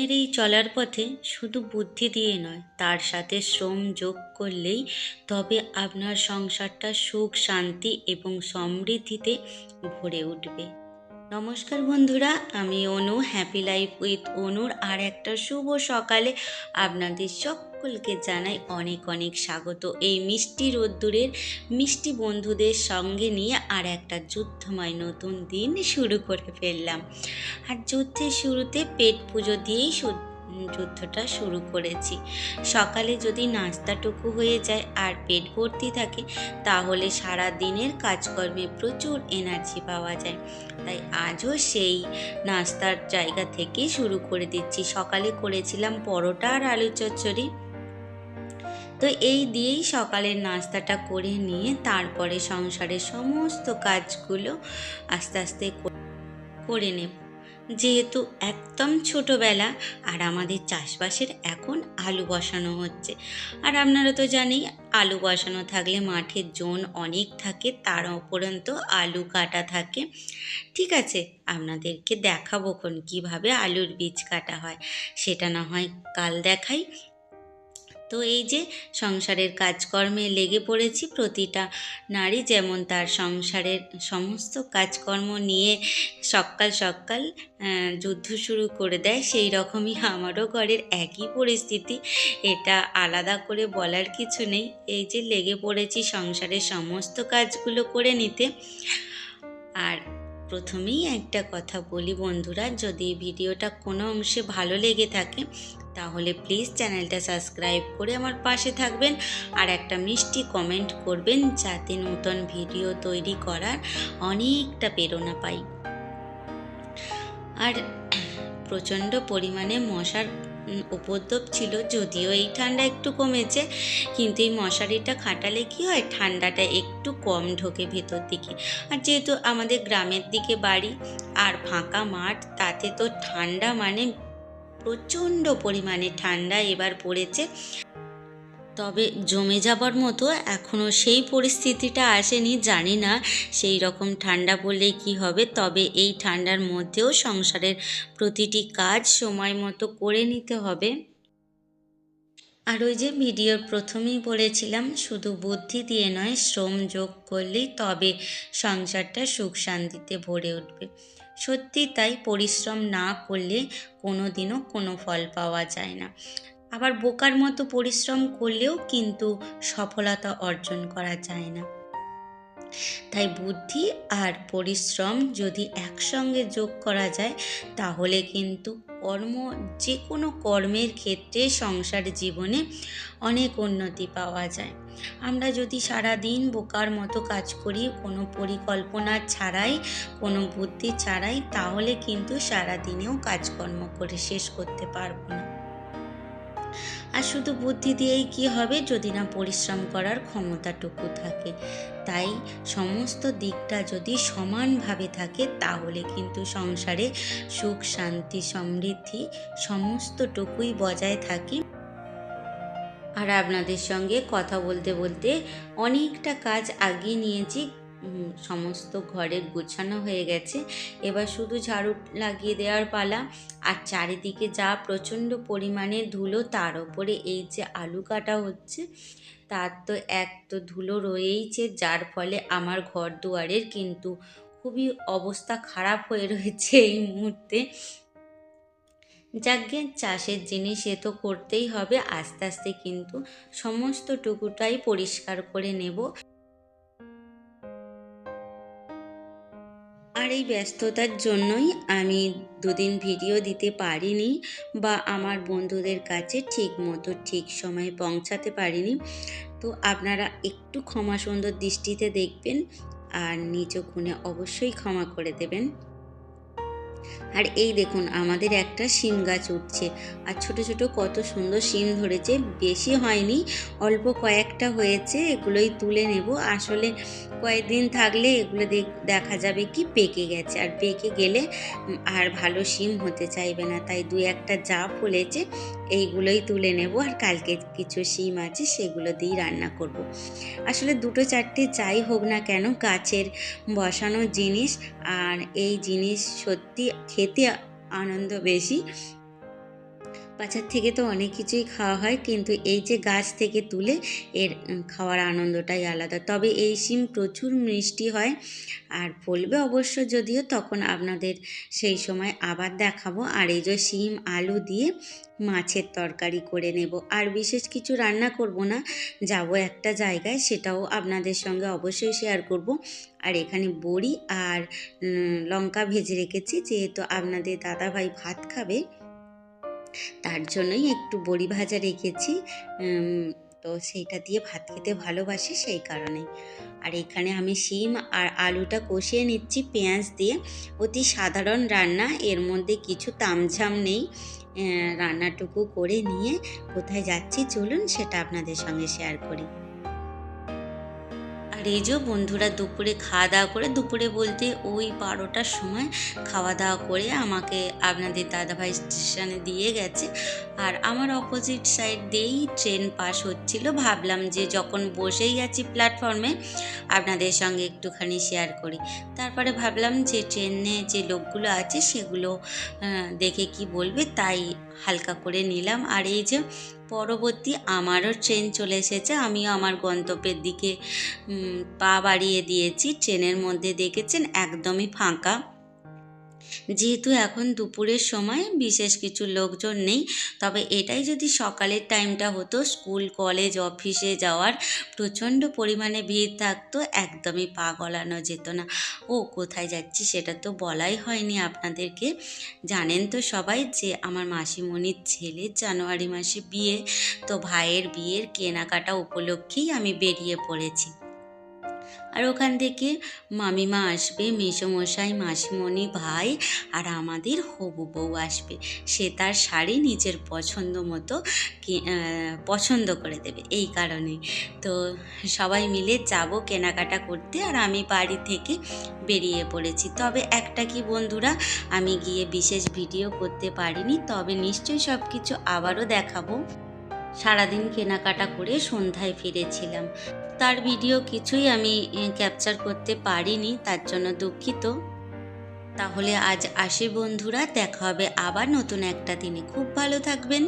জীবনের এই চলার পথে শুধু বুদ্ধি দিয়ে নয়, তার সাথে শ্রম যোগ করলেই তবে আপনার সংসারটা সুখ, শান্তি এবং সমৃদ্ধিতে ভরে উঠবে। নমস্কার বন্ধুরা, আমি অনু, হ্যাপি লাইফ উইথ অনুর আর একটা শুভ সকালে আপনাদের সকলকে জানাই অনেক অনেক স্বাগত। এই মিষ্টি রোদ্দুরের মিষ্টি বন্ধুদের সঙ্গে নিয়ে আর একটা যুদ্ধময় নতুন দিন শুরু করে ফেললাম। আর যুদ্ধের শুরুতে পেট পুজো দিয়েই যুদ্ধটা শুরু করেছি। সকালে যদি নাস্তাটুকু হয়ে যায় আর পেট ভর্তি থাকে, তাহলে সারা দিনের কাজকর্মে প্রচুর এনার্জি পাওয়া যায়। তাই আজও সেই নাস্তার জায়গা থেকে শুরু করে দিচ্ছি। সকালে করেছিলাম পরোটা আর আলু চচ্চড়ি। তো এই দিয়েই সকালের নাস্তাটা করে নিয়ে তারপরে সংসারের সমস্ত কাজগুলো আস্তে আস্তে করে নেব। যেহেতু একদম ছোটোবেলা আর আমাদের চাষবাসের এখন আলু বসানো হচ্ছে, আর আপনারা তো জানেন আলু বসানো থাকলে মাঠের জোন অনেক থাকে, তার উপরন্ত আলু কাটা থাকে। ঠিক আছে, আপনাদেরকে দেখাবো কীভাবে আলুর বীজ কাটা হয়, সেটা না হয় কাল দেখাই। তো এই যে সংসারের কাজকর্মে লেগে পড়েছি। প্রতিটা নারী যেমন তার সংসারের সমস্ত কাজকর্ম নিয়ে সকাল সকাল যুদ্ধ শুরু করে দেয়, সেই রকমই আমারও ঘরের একই পরিস্থিতি। এটা আলাদা করে বলার কিছু নেই। এই যে লেগে পড়েছি সংসারের সমস্ত কাজগুলো করে নিতে। আর প্রথমেই একটা কথা বলি বন্ধুরা, যদি ভিডিওটা কোনো অংশে ভালো লেগে থাকে তাহলে প্লিজ চ্যানেলটা সাবস্ক্রাইব করে আমার পাশে থাকবেন আর একটা মিষ্টি কমেন্ট করবেন, যাতে নতুন ভিডিও তৈরি করার অনেকটা প্রেরণা পাই। আর প্রচণ্ড পরিমাণে মশার উপদ্রব ছিল, যদিও এই ঠান্ডা একটু কমেছে, কিন্তু এই মশারিটা খাটালে কি হয়, ঠান্ডাটা একটু কম ঢোকে ভেতর দিকে। আর যেহেতু আমাদের গ্রামের দিকে বাড়ি আর ফাঁকা মাঠ, তাতে তো ঠান্ডা মানে প্রচণ্ড পরিমাণে ঠান্ডা এবার পড়েছে। তবে জমে যাবার মতো এখনও সেই পরিস্থিতিটা আসেনি। জানি না সেই রকম ঠান্ডা পড়লেই কী হবে, তবে এই ঠান্ডার মধ্যেও সংসারের প্রতিটি কাজ সময় মতো করে নিতে হবে। আর ওই যে ভিডিওর প্রথমেই বলেছিলাম, শুধু বুদ্ধি দিয়ে নয়, শ্রম যোগ করলেই তবে সংসারটা সুখ শান্তিতে ভরে উঠবে। সত্যি তাই, পরিশ্রম না করলে কোনো দিনও কোনো ফল পাওয়া যায় না। আবার বোকার মতো পরিশ্রম করলেও কিন্তু সফলতা অর্জন করা যায় না। তাই বুদ্ধি আর পরিশ্রম যদি একসঙ্গে যোগ করা যায়, তাহলে কিন্তু যে কোনো কর্মের ক্ষেত্রে সংসার জীবনে অনেক উন্নতি পাওয়া যায়। আমরা যদি সারা দিন বোকার মতো কাজ করি, কোনো পরিকল্পনা ছাড়াই, কোনো বুদ্ধি ছাড়াই, তাহলে কিন্তু সারা দিনেও কাজকর্ম করে শেষ করতে পারবো না। আর শুধু বুদ্ধি দিয়েই কি হবে, যদি না পরিশ্রম করার ক্ষমতাটুকু থাকে। তাই সমস্ত দিকটা যদি সমানভাবে থাকে, তাহলে কিন্তু সংসারে সুখ, শান্তি, সমৃদ্ধি সমস্তটুকুই বজায় থাকে। আর আপনাদের সঙ্গে কথা বলতে বলতে অনেকটা কাজ আগিয়ে নিয়েছি। সমস্ত ঘরের গুছানো হয়ে গেছে, এবার শুধু ঝাড়ু লাগিয়ে দেওয়ার পালা। আর চারিদিকে যা প্রচণ্ড পরিমাণে ধুলো, তার ওপরে এই যে আলু কাটা হচ্ছে, তার তো এক তো ধুলো রয়েইছে, যার ফলে আমার ঘর দুয়ারের কিন্তু খুবই অবস্থা খারাপ হয়ে রয়েছে এই মুহূর্তে। যাকে চাষের জিনিস এ তো করতেই হবে, আস্তে আস্তে কিন্তু সমস্ত টুকুটাই পরিষ্কার করে নেব। আর এই ব্যস্ততার জন্যই আমি দুদিন ভিডিও দিতে পারিনি, বা আমার বন্ধুদের কাছে ঠিক মতো ঠিক সময়ে পৌঁছাতে পারিনি। তো আপনারা একটু ক্ষমা সুন্দর দৃষ্টিতে দেখবেন আর নিজ গুণে অবশ্যই ক্ষমা করে দেবেন। আর এই দেখুন, আমাদের একটা শিম গাছ উঠছে, আর ছোট ছোট কত সুন্দর শিম ধরেছে। বেশি হয়নি, অল্প কয়েকটা হয়েছে, এগুলোই তুলে নেব। আসলে কয়েকদিন থাকলে এগুলো দেখা যাবে কি পেকে গেছে, আর পেকে গেলে আর ভালো শিম হতে চাইবে না। তাই দু একটা যা ফলেছে এইগুলোই তুলে নেব, আর কালকে কিছু শিম আছে সেগুলো দিয়েই রান্না করব। আসলে দুটো চারটে যাই হোক না কেন, গাছের বসানো জিনিস, আর এই জিনিস সত্যি খেতে আনন্দ বেশি। বাজার থেকে তো অনেক কিছুই খাওয়া হয়, কিন্তু এই যে গাছ থেকে তুলে এর খাওয়ার আনন্দটাই আলাদা। তবে এই শিম প্রচুর মিষ্টি হয় আর ফলবে অবশ্য, যদিও তখন আপনাদের সেই সময় আবার দেখাবো। আর এই যে শিম আলু দিয়ে মাছের তরকারি করে নেব, আর বিশেষ কিছু রান্না করব না, যাব একটা জায়গায়, সেটাও আপনাদের সঙ্গে অবশ্যই শেয়ার করব। আর এখানে বড়ি আর লঙ্কা ভেজে রেখেছি, যেহেতু আপনাদের দাদাভাই ভাত খাবে তার জন্যই একটু বড়ি ভাজা রেখেছি। তো সেইটা দিয়ে ভাত খেতে ভালোবাসি, সেই কারণেই। আর এখানে আমি শিম আর আলুটা কষিয়ে নিচ্ছি পেঁয়াজ দিয়ে। অতি সাধারণ রান্না, এর মধ্যে কিছু তামঝাম নেই। রান্নাটুকু করে নিয়ে কোথায় যাচ্ছি চলুন সেটা আপনাদের সঙ্গে শেয়ার করি। আর এই যে বন্ধুরা দুপুরে খাওয়া দাওয়া করে, দুপুরে বলতে ওই 12টার সময় খাওয়া দাওয়া করে আমাকে আপনাদের দাদাভাই স্টেশনে দিয়ে গেছে। আর আমার অপোজিট সাইড দিয়েই ট্রেন পাস হচ্ছিল। ভাবলাম যে যখন বসেই গেছি প্ল্যাটফর্মে আপনাদের সঙ্গে একটুখানি শেয়ার করি। তারপরে ভাবলাম যে ট্রেনে যে লোকগুলো আছে সেগুলো দেখে কি বলবে, তাই হালকা করে নিলাম। আর এই যে পরবর্তী আমারও ট্রেন চলে এসেছে, আমিও আমার গন্তব্যের দিকে পা বাড়িয়ে দিয়েছি। ট্রেনের মধ্যে দেখেছেন একদমই ফাঁকা, যেহেতু এখন দুপুরের সময় বিশেষ কিছু লোকজন নেই। তবে এটাই যদি সকালের টাইমটা হতো, স্কুল কলেজ অফিসে যাওয়ার প্রচণ্ড পরিমাণে ভিড় থাকতো, একদমই পা গলানো যেত না। ও কোথায় যাচ্ছি সেটা তো বলাই হয়নি আপনাদেরকে। জানেন তো সবাই যে আমার মাসিমণির ছেলের জানুয়ারি মাসে বিয়ে, তো ভাইয়ের বিয়ের কেনাকাটা উপলক্ষেই আমি বেরিয়ে পড়েছি। আর ওখান থেকে মামিমা আসবে, মেসোমশাই, মাসিমণি, ভাই আর আমাদের হবু বউ আসবে। সে তার শাড়ি নিজের পছন্দ মতো পছন্দ করে দেবে, এই কারণে। তো সবাই মিলে যাব কেনাকাটা করতে, আর আমি বাড়ি থেকে বেরিয়ে পড়েছি। তবে একটা কি বন্ধুরা, আমি গিয়ে বিশেষ ভিডিও করতে পারিনি, তবে নিশ্চয়ই সব কিছু আবারও দেখাবো। সারাদিন কেনাকাটা করে সন্ধ্যায় ফিরেছিলাম, তার ভিডিও কিছুই আমি ক্যাপচার করতে পারিনি, তার জন্য দুঃখিত। তাহলে আজ আসি বন্ধুরা, দেখা হবে আবার নতুন একটা দিনে। খুব ভালো থাকবেন।